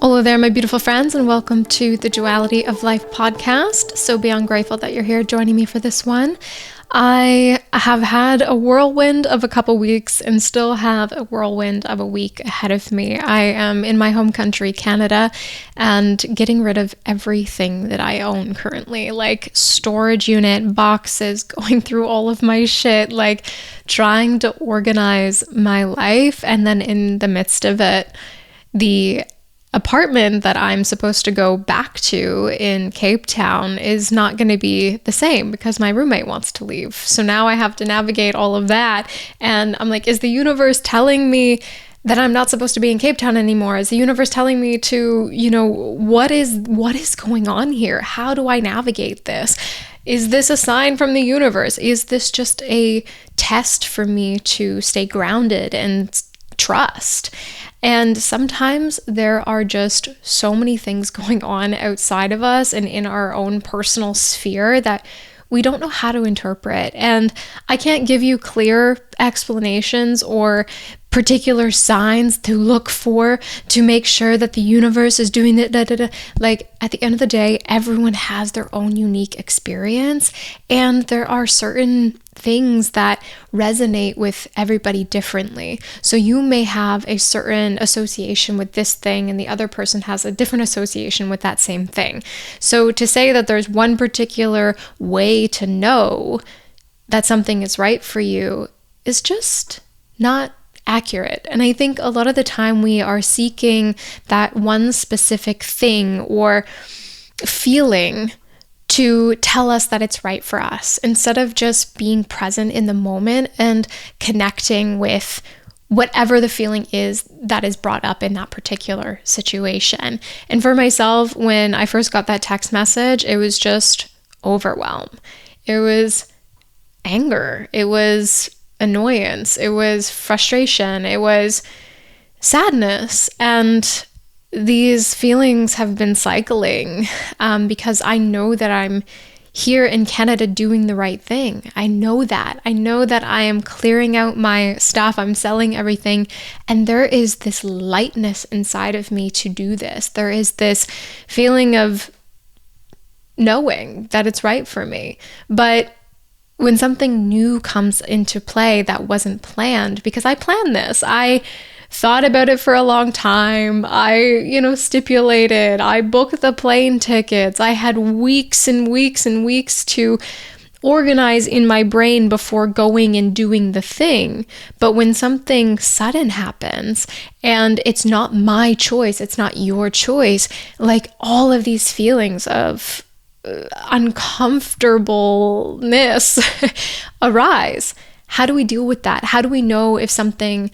Hello there, my beautiful friends, and welcome to the Duality of Life podcast. So beyond grateful that you're here joining me for this one. I have had a whirlwind of a couple weeks and still have a whirlwind of a week ahead of me. I am in my home country, Canada, and getting rid of everything that I own currently, like storage unit, boxes, going through all of my shit, like trying to organize my life. And then in the midst of it, the apartment that I'm supposed to go back to in Cape Town is not going to be the same because my roommate wants to leave. So now I have to navigate all of that. And I'm like, is the universe telling me that I'm not supposed to be in Cape Town anymore? Is the universe telling me to, what is going on here? How do I navigate this? Is this a sign from the universe? Is this just a test for me to stay grounded and trust? And sometimes there are just so many things going on outside of us and in our own personal sphere that we don't know how to interpret. And I can't give you clear explanations or particular signs to look for to make sure that the universe is doing it. Like at the end of the day, everyone has their own unique experience, and there are certain things that resonate with everybody differently. So you may have a certain association with this thing and the other person has a different association with that same thing. So to say that there's one particular way to know that something is right for you is just not accurate. And I think a lot of the time we are seeking that one specific thing or feeling to tell us that it's right for us, instead of just being present in the moment and connecting with whatever the feeling is that is brought up in that particular situation. And for myself, when I first got that text message, it was just overwhelm. It was anger. It was annoyance. It was frustration. It was sadness. And these feelings have been cycling because I know that I'm here in Canada doing the right thing. I know that. I know that I am clearing out my stuff. I'm selling everything. And there is this lightness inside of me to do this. There is this feeling of knowing that it's right for me. But when something new comes into play that wasn't planned, because I planned this, I thought about it for a long time. I, stipulated, I booked the plane tickets. I had weeks and weeks and weeks to organize in my brain before going and doing the thing. But when something sudden happens and it's not my choice, it's not your choice, like all of these feelings of uncomfortableness arise. How do we deal with that? How do we know if something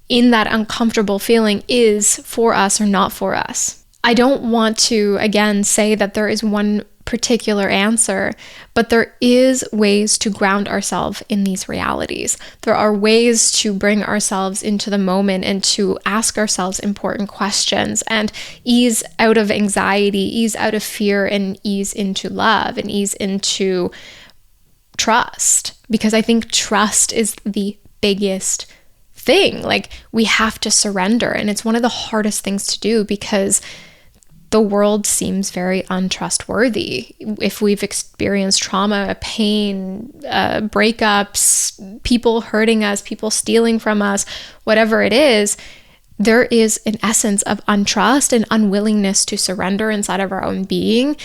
in that uncomfortable feeling is for us or not for us? I don't want to, again, say that there is one particular answer, but there is ways to ground ourselves in these realities. There are ways to bring ourselves into the moment and to ask ourselves important questions and ease out of anxiety, ease out of fear, and ease into love and ease into trust. Because I think trust is the biggest thing. Like, we have to surrender, and it's one of the hardest things to do because the world seems very untrustworthy. If we've experienced trauma, pain, breakups, people hurting us, people stealing from us, whatever it is, there is an essence of untrust and unwillingness to surrender inside of our own being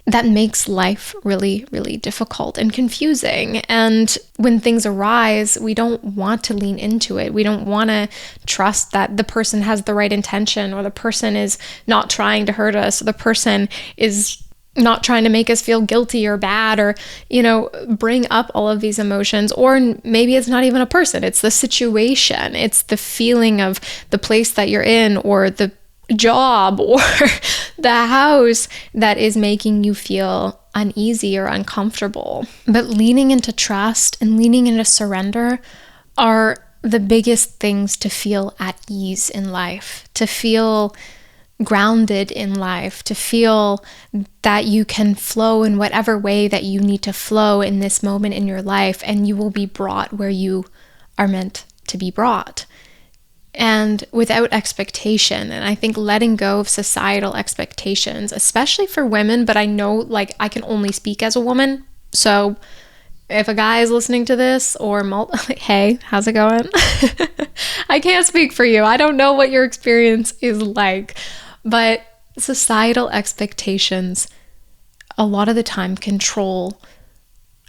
that makes life really, really difficult and confusing. And when things arise, we don't want to lean into it. We don't want to trust that the person has the right intention, or the person is not trying to hurt us, or the person is not trying to make us feel guilty or bad, or, bring up all of these emotions. Or maybe it's not even a person, it's the situation. It's the feeling of the place that you're in, or the job, or the house that is making you feel uneasy or uncomfortable. But leaning into trust and leaning into surrender are the biggest things to feel at ease in life, to feel grounded in life, to feel that you can flow in whatever way that you need to flow in this moment in your life, and you will be brought where you are meant to be brought. and without expectation. And I think letting go of societal expectations, especially for women, but I know like I can only speak as a woman. So if a guy is listening to this or hey, how's it going? I can't speak for you. I don't know what your experience is like, but societal expectations a lot of the time control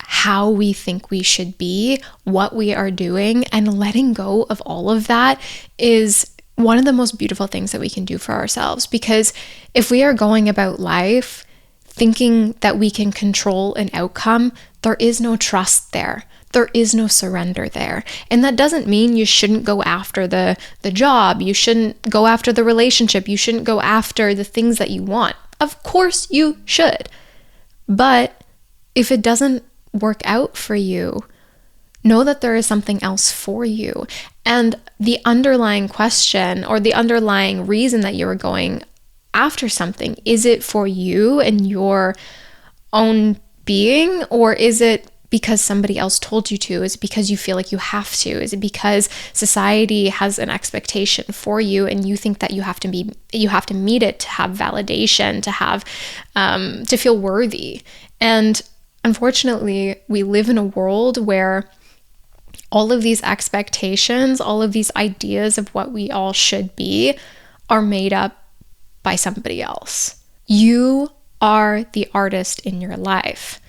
how we think we should be, what we are doing, and letting go of all of that is one of the most beautiful things that we can do for ourselves. Because if we are going about life thinking that we can control an outcome, there is no trust there. There is no surrender there. And that doesn't mean you shouldn't go after the job. You shouldn't go after the relationship. You shouldn't go after the things that you want. Of course you should. But if it doesn't work out for you, know that there is something else for you. And the underlying question or the underlying reason that you are going after something, is it for you and your own being, or is it because somebody else told you to? Is it because you feel like you have to? Is it because society has an expectation for you and you think that you have to meet it to have validation, to have to feel worthy? And unfortunately, we live in a world where all of these expectations, all of these ideas of what we all should be are made up by somebody else. You are the artist in your life.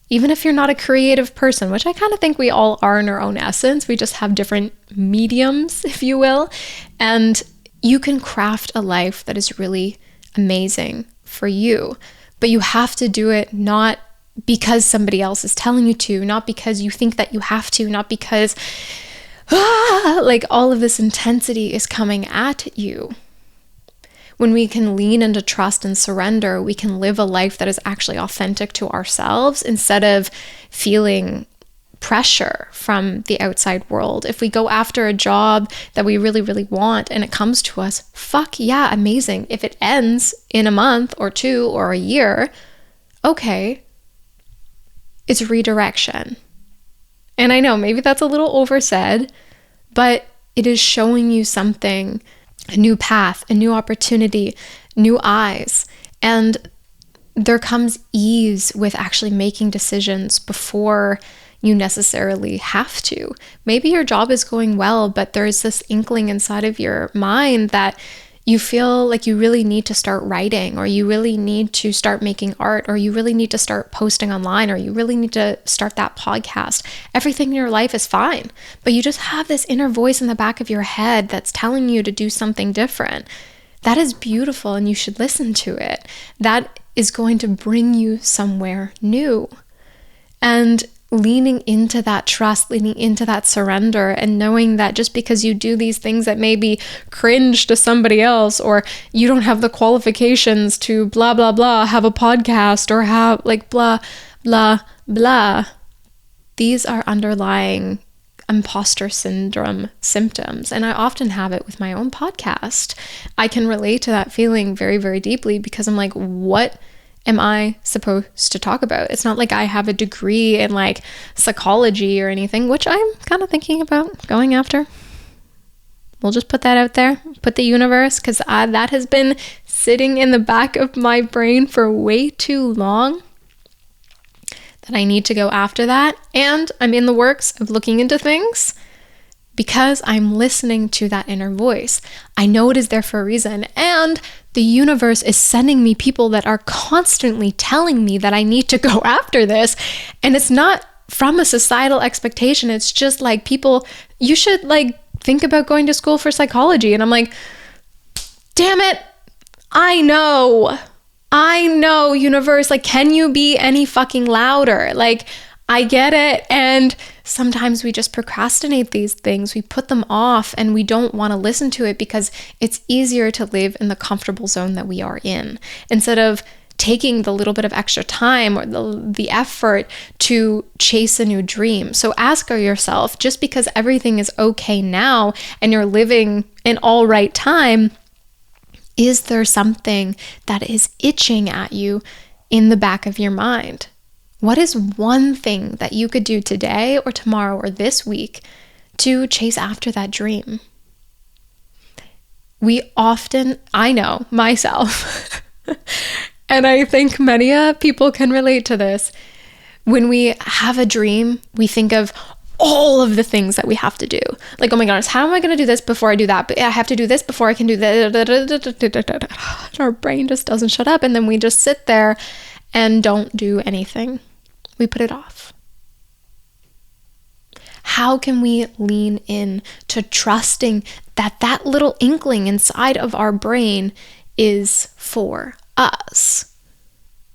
Even if you're not a creative person, which I kind of think we all are in our own essence, we just have different mediums, if you will. And you can craft a life that is really amazing for you. But you have to do it not because somebody else is telling you to, not because you think that you have to, not because like all of this intensity is coming at you. When we can lean into trust and surrender, we can live a life that is actually authentic to ourselves instead of feeling pressure from the outside world. If we go after a job that we really, really want and it comes to us, fuck yeah, amazing. If it ends in a month or 2 or a year, okay, it's redirection. And I know maybe that's a little oversaid, but it is showing you something, a new path, a new opportunity, new eyes. And there comes ease with actually making decisions before you necessarily have to. Maybe your job is going well, but there's this inkling inside of your mind that you feel like you really need to start writing, or you really need to start making art, or you really need to start posting online, or you really need to start that podcast. Everything in your life is fine, but you just have this inner voice in the back of your head that's telling you to do something different. That is beautiful, and you should listen to it. That is going to bring you somewhere new. And leaning into that trust, leaning into that surrender, and knowing that just because you do these things that maybe cringe to somebody else, or you don't have the qualifications to blah, blah, blah, have a podcast, or have like blah, blah, blah, these are underlying imposter syndrome symptoms. And I often have it with my own podcast. I can relate to that feeling very, very deeply because I'm like, what am I supposed to talk about? It's not like I have a degree in like psychology or anything, which I'm kind of thinking about going after. We'll just put that out there, put the universe, because that has been sitting in the back of my brain for way too long that I need to go after that. And I'm in the works of looking into things because I'm listening to that inner voice. I know it is there for a reason. And the universe is sending me people that are constantly telling me that I need to go after this. And it's not from a societal expectation. It's just like, people, you should like think about going to school for psychology. And I'm like, damn it. I know, universe. Like, can you be any fucking louder? Like, I get it. And sometimes we just procrastinate these things. We put them off and we don't want to listen to it because it's easier to live in the comfortable zone that we are in instead of taking the little bit of extra time or the effort to chase a new dream. So ask yourself, just because everything is okay now and you're living in all right time, is there something that is itching at you in the back of your mind? What is one thing that you could do today or tomorrow or this week to chase after that dream? we often, I know myself, and I think many people can relate to this. When we have a dream, we think of all of the things that we have to do. Like, oh my goodness, how am I going to do this before I do that? But I have to do this before I can do that. Our brain just doesn't shut up. And then we just sit there and don't do anything. We put it off. How can we lean in to trusting that that little inkling inside of our brain is for us?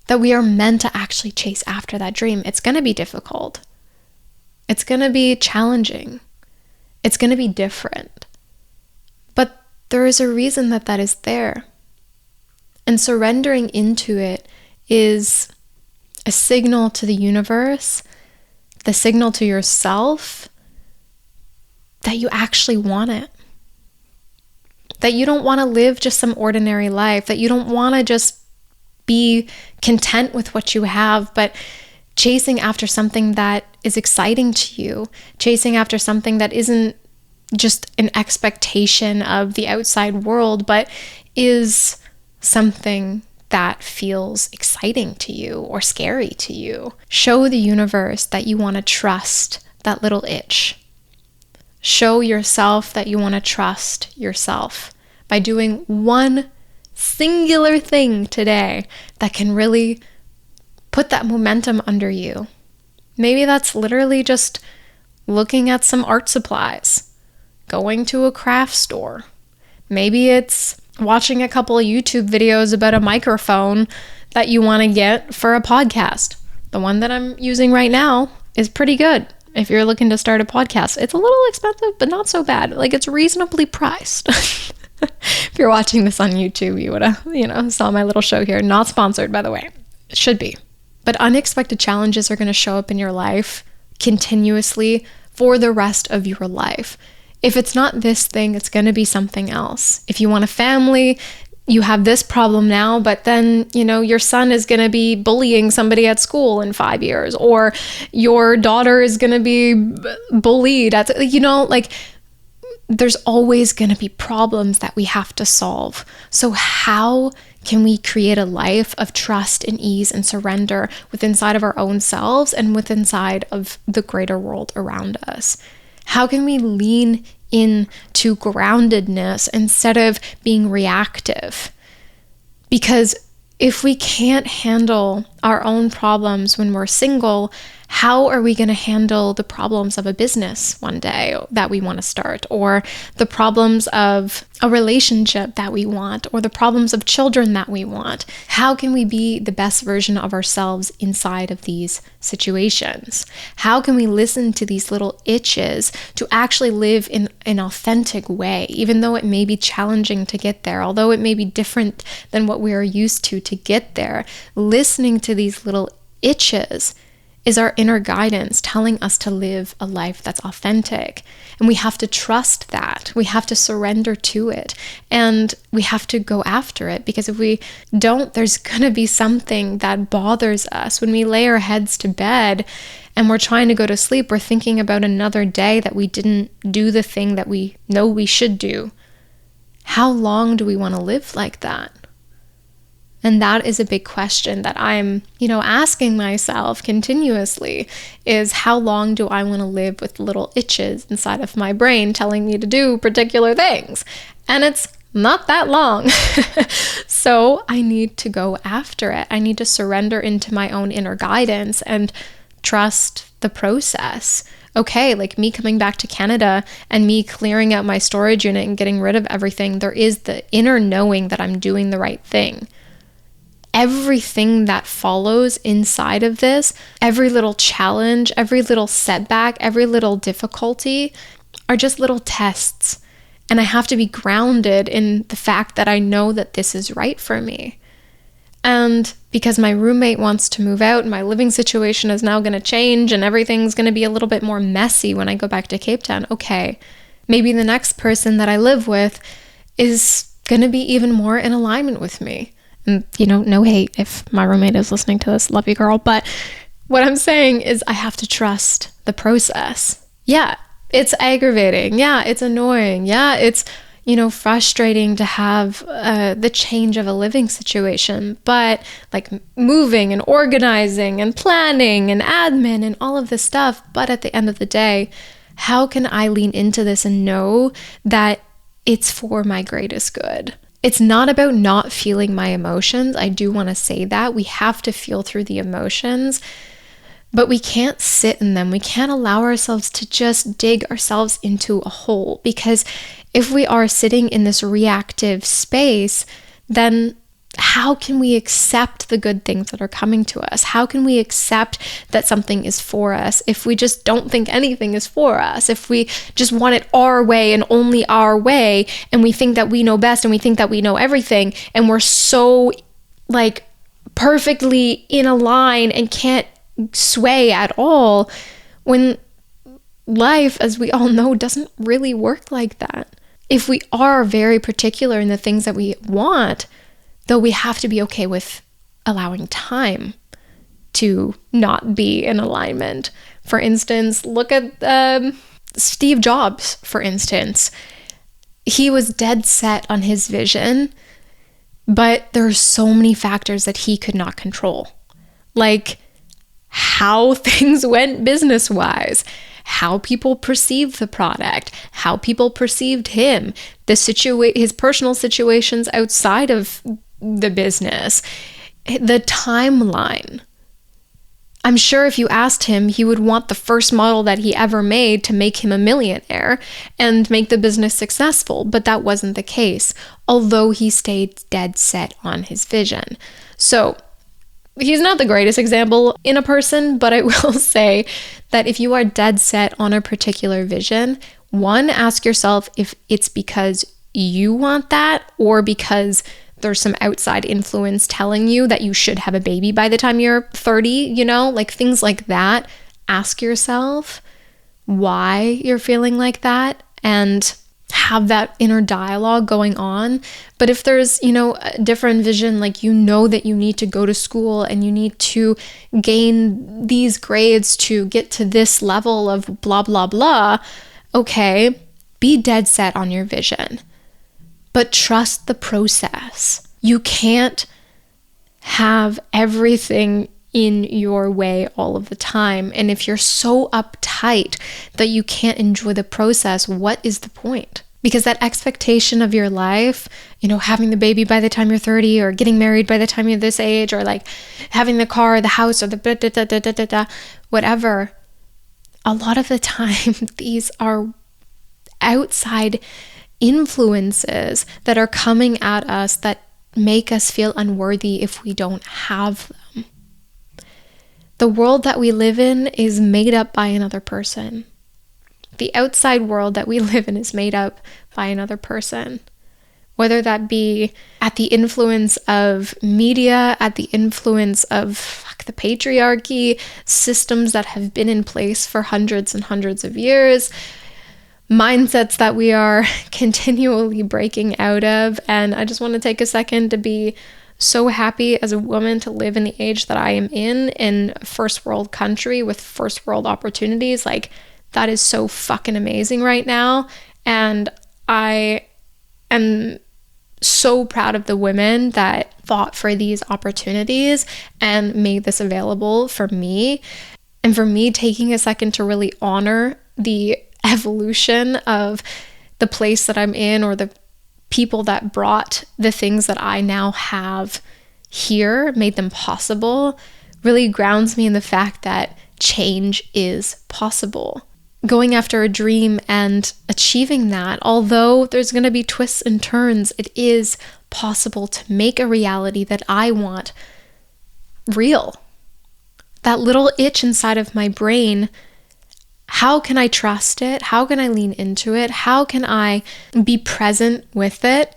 That we are meant to actually chase after that dream. It's going to be difficult. It's going to be challenging. It's going to be different. But there is a reason that that is there. And surrendering into it is a signal to the universe, the signal to yourself that you actually want it. That you don't want to live just some ordinary life, that you don't want to just be content with what you have, but chasing after something that is exciting to you, chasing after something that isn't just an expectation of the outside world, but is something that feels exciting to you or scary to you. Show the universe that you want to trust that little itch. Show yourself that you want to trust yourself by doing one singular thing today that can really put that momentum under you. Maybe that's literally just looking at some art supplies, going to a craft store. Maybe it's watching a couple of YouTube videos about a microphone that you want to get for a podcast. The one that I'm using right now is pretty good. If you're looking to start a podcast, it's a little expensive, but not so bad. Like, it's reasonably priced. If you're watching this on YouTube, you would have, saw my little show here. Not sponsored, by the way. It should be. But unexpected challenges are going to show up in your life continuously for the rest of your life. If it's not this thing, it's going to be something else. If you want a family, you have this problem now, but then, your son is going to be bullying somebody at school in 5 years, or your daughter is going to be bullied at, there's always going to be problems that we have to solve. So how can we create a life of trust and ease and surrender within inside of our own selves and within inside of the greater world around us? How can we lean into groundedness instead of being reactive? Because if we can't handle our own problems when we're single, how are we going to handle the problems of a business one day that we want to start, or the problems of a relationship that we want, or the problems of children that we want? How can we be the best version of ourselves inside of these situations? How can we listen to these little itches to actually live in an authentic way, even though it may be challenging to get there, although it may be different than what we are used to get there? Listening to these little itches is our inner guidance telling us to live a life that's authentic. And we have to trust that. We have to surrender to it. And we have to go after it, because if we don't, there's going to be something that bothers us. When we lay our heads to bed and we're trying to go to sleep, we're thinking about another day that we didn't do the thing that we know we should do. How long do we want to live like that? And that is a big question that I'm, asking myself continuously, is how long do I want to live with little itches inside of my brain telling me to do particular things? And it's not that long. So I need to go after it. I need to surrender into my own inner guidance and trust the process. Okay, like me coming back to Canada and me clearing out my storage unit and getting rid of everything, there is the inner knowing that I'm doing the right thing. Everything that follows inside of this, every little challenge, every little setback, every little difficulty are just little tests. And I have to be grounded in the fact that I know that this is right for me. And because my roommate wants to move out, my living situation is now going to change and everything's going to be a little bit more messy when I go back to Cape Town. Okay, maybe the next person that I live with is going to be even more in alignment with me. And, no hate if my roommate is listening to this. Love you, girl. But what I'm saying is I have to trust the process. Yeah, it's aggravating. Yeah, it's annoying. Yeah, it's, frustrating to have the change of a living situation, but like moving and organizing and planning and admin and all of this stuff. But at the end of the day, how can I lean into this and know that it's for my greatest good? It's not about not feeling my emotions. I do want to say that. We have to feel through the emotions, but we can't sit in them. We can't allow ourselves to just dig ourselves into a hole, because if we are sitting in this reactive space, then how can we accept the good things that are coming to us? How can we accept that something is for us if we just don't think anything is for us? If we just want it our way and only our way, and we think that we know best and we think that we know everything, and we're so like perfectly in a line and can't sway at all, when life, as we all know, doesn't really work like that. If we are very particular in the things that we want, though, we have to be okay with allowing time to not be in alignment. For instance, look at Steve Jobs, for instance. He was dead set on his vision, but there are so many factors that he could not control. Like how things went business-wise, how people perceived the product, how people perceived him, his personal situations outside of the business, the timeline. I'm sure if you asked him, he would want the first model that he ever made to make him a millionaire and make the business successful, but that wasn't the case, although he stayed dead set on his vision. So he's not the greatest example in a person, but I will say that if you are dead set on a particular vision, one, ask yourself if it's because you want that or because there's some outside influence telling you that you should have a baby by the time you're 30, like things like that. Ask yourself why you're feeling like that and have that inner dialogue going on. But if there's, a different vision, like that you need to go to school and you need to gain these grades to get to this level of blah, blah, blah, okay, be dead set on your vision. But trust the process. You can't have everything in your way all of the time. And if you're so uptight that you can't enjoy the process, what is the point? Because that expectation of your life, having the baby by the time you're 30 or getting married by the time you're this age, or like having the car, the house, or the whatever, a lot of the time these are outside influences that are coming at us that make us feel unworthy if we don't have them. The world that we live in is made up by another person. The outside world that we live in is made up by another person. Whether that be at the influence of media, at the influence of the patriarchy, systems that have been in place for hundreds and hundreds of years, mindsets that we are continually breaking out of. And I just want to take a second to be so happy as a woman to live in the age that I am in a first world country with first world opportunities. Like, that is so fucking amazing right now. And I am so proud of the women that fought for these opportunities and made this available for me. And for me, taking a second to really honor the evolution of the place that I'm in, or the people that brought the things that I now have here, made them possible, really grounds me in the fact that change is possible. Going after a dream and achieving that, although there's going to be twists and turns, it is possible to make a reality that I want real. That little itch inside of my brain, how can I trust it? How can I lean into it? How can I be present with it?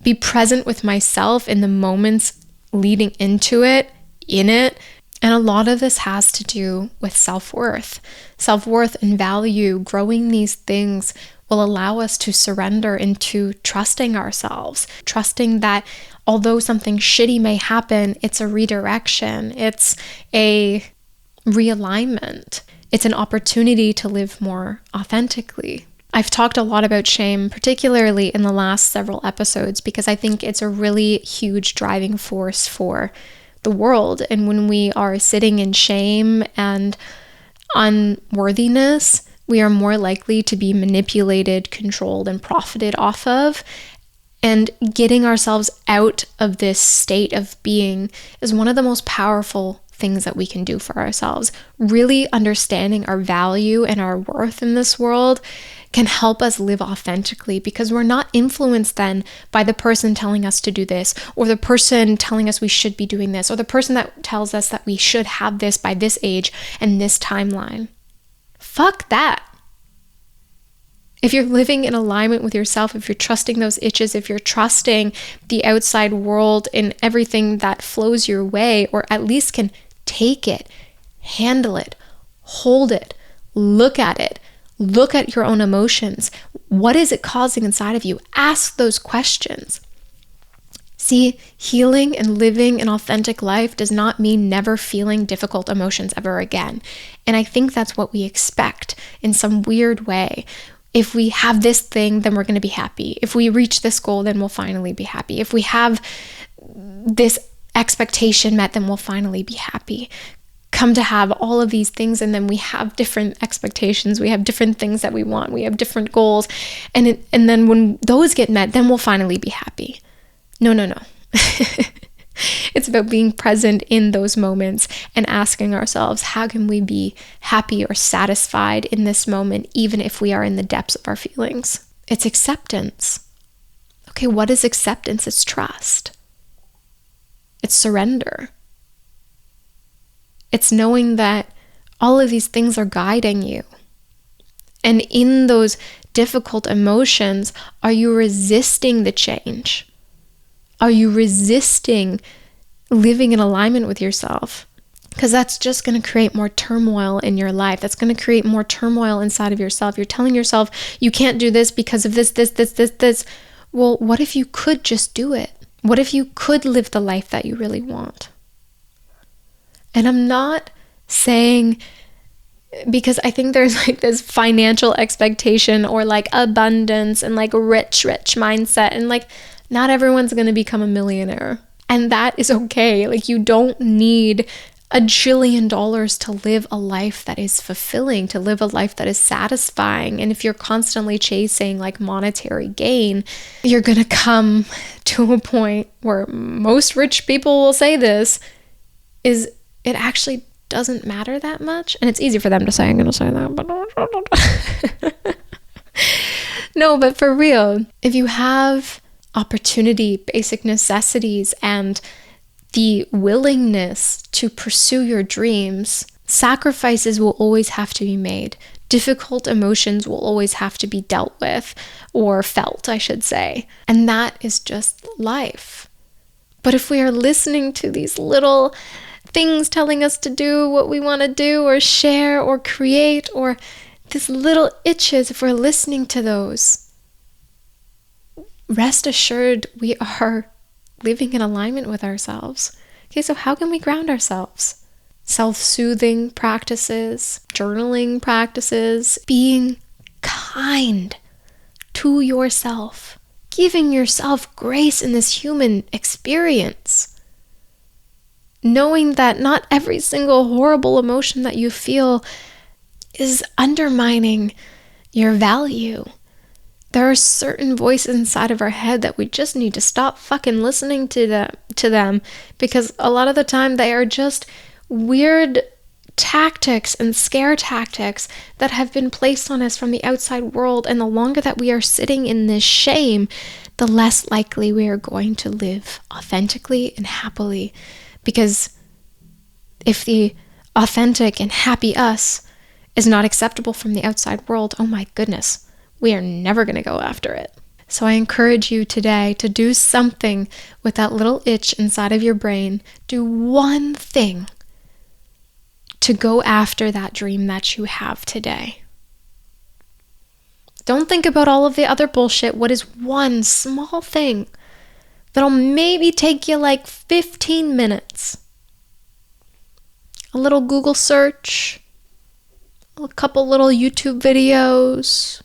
Be present with myself in the moments leading into it, in it. And a lot of this has to do with self-worth. Self-worth and value, growing these things will allow us to surrender into trusting ourselves, trusting that although something shitty may happen, it's a redirection, it's a realignment, it's an opportunity to live more authentically. I've talked a lot about shame, particularly in the last several episodes, because I think it's a really huge driving force for the world. And when we are sitting in shame and unworthiness, we are more likely to be manipulated, controlled, and profited off of. And getting ourselves out of this state of being is one of the most powerful things that we can do for ourselves. Really understanding our value and our worth in this world can help us live authentically, because we're not influenced then by the person telling us to do this, or the person telling us we should be doing this, or the person that tells us that we should have this by this age and this timeline. Fuck that. If you're living in alignment with yourself, if you're trusting those itches, if you're trusting the outside world in everything that flows your way, or at least can take it, handle it, hold it, look at your own emotions. What is it causing inside of you? Ask those questions. See, healing and living an authentic life does not mean never feeling difficult emotions ever again. And I think that's what we expect in some weird way. If we have this thing, then we're going to be happy. If we reach this goal, then we'll finally be happy. If we have this expectation met, then we'll finally be happy. Come to have all of these things, and then we have different expectations. We have different things that we want. We have different goals. And then when those get met, then we'll finally be happy. No. It's about being present in those moments and asking ourselves, how can we be happy or satisfied in this moment, even if we are in the depths of our feelings? It's acceptance. Okay, what is acceptance? It's trust. It's surrender. It's knowing that all of these things are guiding you. And in those difficult emotions, are you resisting the change? Are you resisting living in alignment with yourself? Because that's just going to create more turmoil in your life. That's going to create more turmoil inside of yourself. You're telling yourself, you can't do this because of this. Well, what if you could just do it? What if you could live the life that you really want? And I'm not saying, because I think there's like this financial expectation or like abundance and like rich mindset, and like not everyone's going to become a millionaire, and that is okay. Like, you don't need $1 jillion to live a life that is fulfilling, to live a life that is satisfying. And if you're constantly chasing like monetary gain, you're going to come to a point where most rich people will say this, is it actually doesn't matter that much. And it's easy for them to say, I'm going to say that, but no, but for real, if you have opportunity, basic necessities, and the willingness to pursue your dreams, sacrifices will always have to be made. Difficult emotions will always have to be dealt with, or felt, I should say. And that is just life. But if we are listening to these little things telling us to do what we want to do, or share, or create, or these little itches, if we're listening to those, rest assured we are living in alignment with ourselves. Okay, so how can we ground ourselves? Self-soothing practices, journaling practices, being kind to yourself, giving yourself grace in this human experience. Knowing that not every single horrible emotion that you feel is undermining your value. There are certain voices inside of our head that we just need to stop fucking listening to them, because a lot of the time they are just weird tactics and scare tactics that have been placed on us from the outside world. And the longer that we are sitting in this shame, the less likely we are going to live authentically and happily. Because if the authentic and happy us is not acceptable from the outside world, oh my goodness, we are never going to go after it. So I encourage you today to do something with that little itch inside of your brain. Do one thing to go after that dream that you have today. Don't think about all of the other bullshit. What is one small thing that'll maybe take you like 15 minutes? A little Google search, a couple little YouTube videos,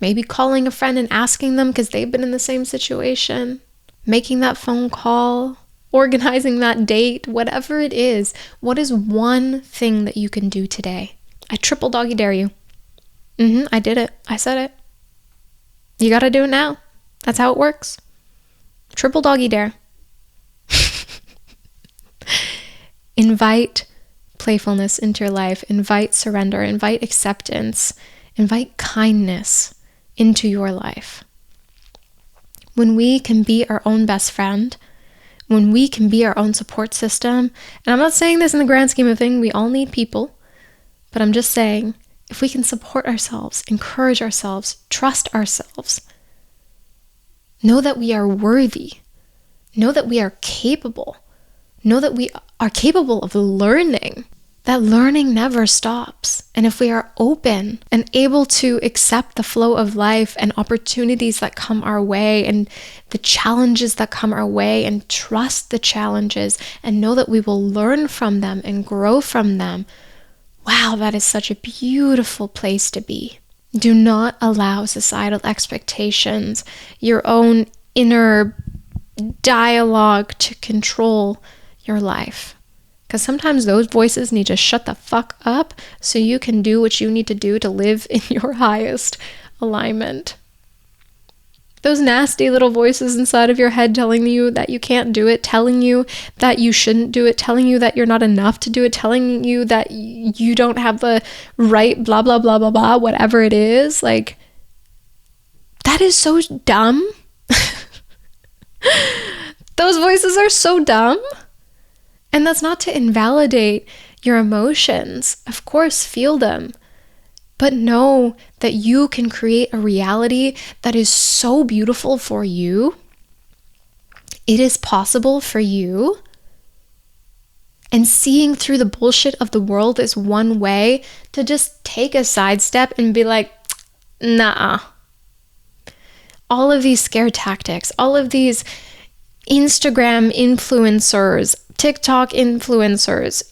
Maybe calling a friend and asking them because they've been in the same situation. Making that phone call, organizing that date, whatever it is. What is one thing that you can do today? I triple doggy dare you. I did it. I said it. You gotta do it now. That's how it works. Triple doggy dare. Invite playfulness into your life. Invite surrender. Invite acceptance. Invite kindness into your life. When we can be our own best friend, when we can be our own support system, and I'm not saying this in the grand scheme of things, we all need people, but I'm just saying, if we can support ourselves, encourage ourselves, trust ourselves, know that we are worthy, know that we are capable, know that we are capable of learning, that learning never stops. And if we are open and able to accept the flow of life and opportunities that come our way and the challenges that come our way and trust the challenges and know that we will learn from them and grow from them, wow, that is such a beautiful place to be. Do not allow societal expectations, your own inner dialogue to control your life. Because sometimes those voices need to shut the fuck up so you can do what you need to do to live in your highest alignment. Those nasty little voices inside of your head telling you that you can't do it, telling you that you shouldn't do it, telling you that you're not enough to do it, telling you that you don't have the right blah, blah, blah, blah, blah, whatever it is. Like, that is so dumb. Those voices are so dumb. And that's not to invalidate your emotions. Of course, feel them. But know that you can create a reality that is so beautiful for you. It is possible for you. And seeing through the bullshit of the world is one way to just take a sidestep and be like, nah. All of these scare tactics, all of these Instagram influencers, TikTok influencers,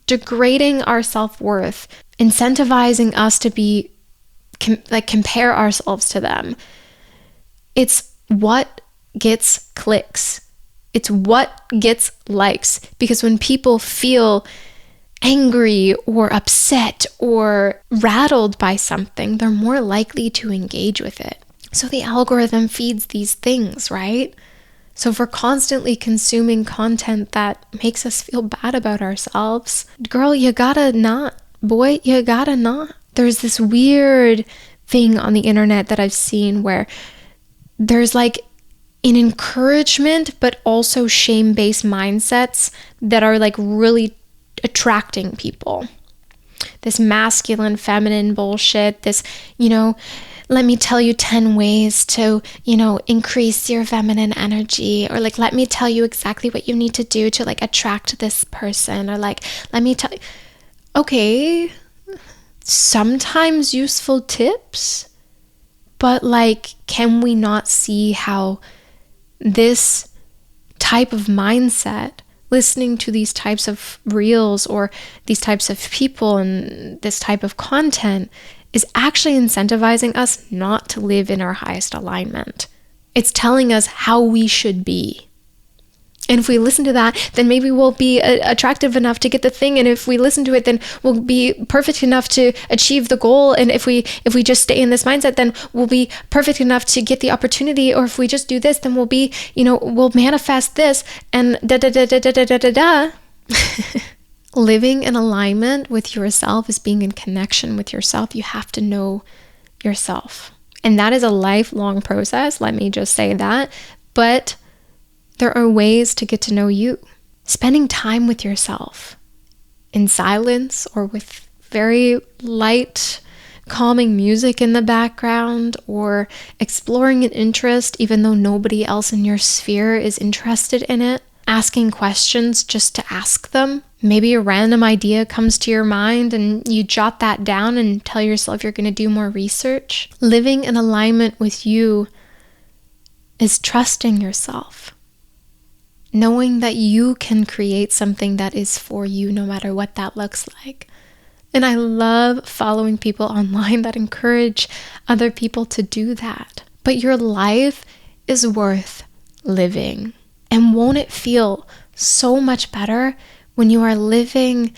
degrading our self-worth, incentivizing us to be, compare ourselves to them. It's what gets clicks. It's what gets likes. Because when people feel angry or upset or rattled by something, they're more likely to engage with it. So the algorithm feeds these things, right? So if we're constantly consuming content that makes us feel bad about ourselves, girl, you gotta not. Boy, you gotta not. There's this weird thing on the internet that I've seen where there's like an encouragement, but also shame-based mindsets that are like really attracting people. This masculine, feminine bullshit, this, let me tell you 10 ways to, increase your feminine energy, or like, let me tell you exactly what you need to do to like attract this person, or like, let me tell you. Okay, sometimes useful tips, but like, can we not see how this type of mindset, listening to these types of reels or these types of people and this type of content is actually incentivizing us not to live in our highest alignment. It's telling us how we should be. And if we listen to that, then maybe we'll be attractive enough to get the thing. And if we listen to it, then we'll be perfect enough to achieve the goal. And if we just stay in this mindset, then we'll be perfect enough to get the opportunity. Or if we just do this, then we'll be, we'll manifest this and da da da da da da da da. Living in alignment with yourself is being in connection with yourself. You have to know yourself. And that is a lifelong process. Let me just say that. But there are ways to get to know you. Spending time with yourself in silence or with very light, calming music in the background, or exploring an interest even though nobody else in your sphere is interested in it. Asking questions just to ask them. Maybe a random idea comes to your mind and you jot that down and tell yourself you're going to do more research. Living in alignment with you is trusting yourself. Knowing that you can create something that is for you no matter what that looks like. And I love following people online that encourage other people to do that. But your life is worth living. And won't it feel so much better when you are living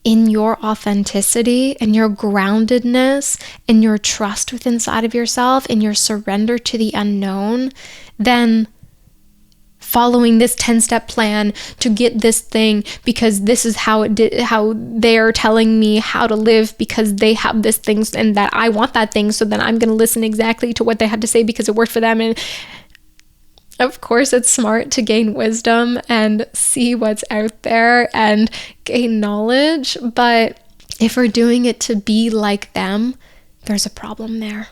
in your authenticity and your groundedness and your trust within inside of yourself and your surrender to the unknown than following this 10-step plan to get this thing because this is how they're telling me how to live because they have this thing and that I want that thing, so then I'm going to listen exactly to what they had to say because it worked for them. And of course it's smart to gain wisdom and see what's out there and gain knowledge, but if we're doing it to be like them, there's a problem there.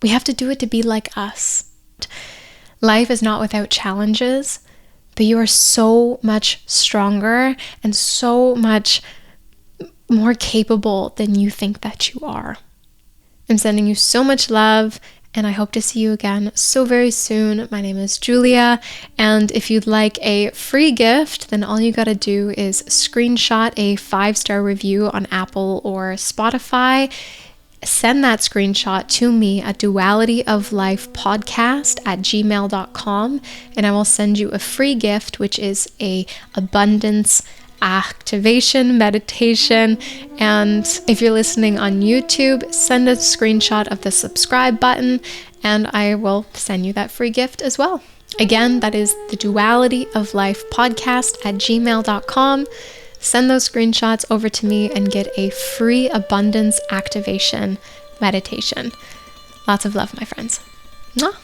We have to do it to be like us. Life is not without challenges, but you are so much stronger and so much more capable than you think that you are. I'm sending you so much love, and I hope to see you again so very soon. My name is Julia, and if you'd like a free gift, then all you gotta do is screenshot a 5-star review on Apple or Spotify. Send that screenshot to me at dualityoflifepodcast@gmail.com, and I will send you a free gift, which is a abundance activation meditation. And if you're listening on YouTube, send a screenshot of the subscribe button and I will send you that free gift as well. Again, that is the Duality of Life podcast@gmail.com. Send those screenshots over to me and get a free abundance activation meditation. Lots of love, my friends. Mwah.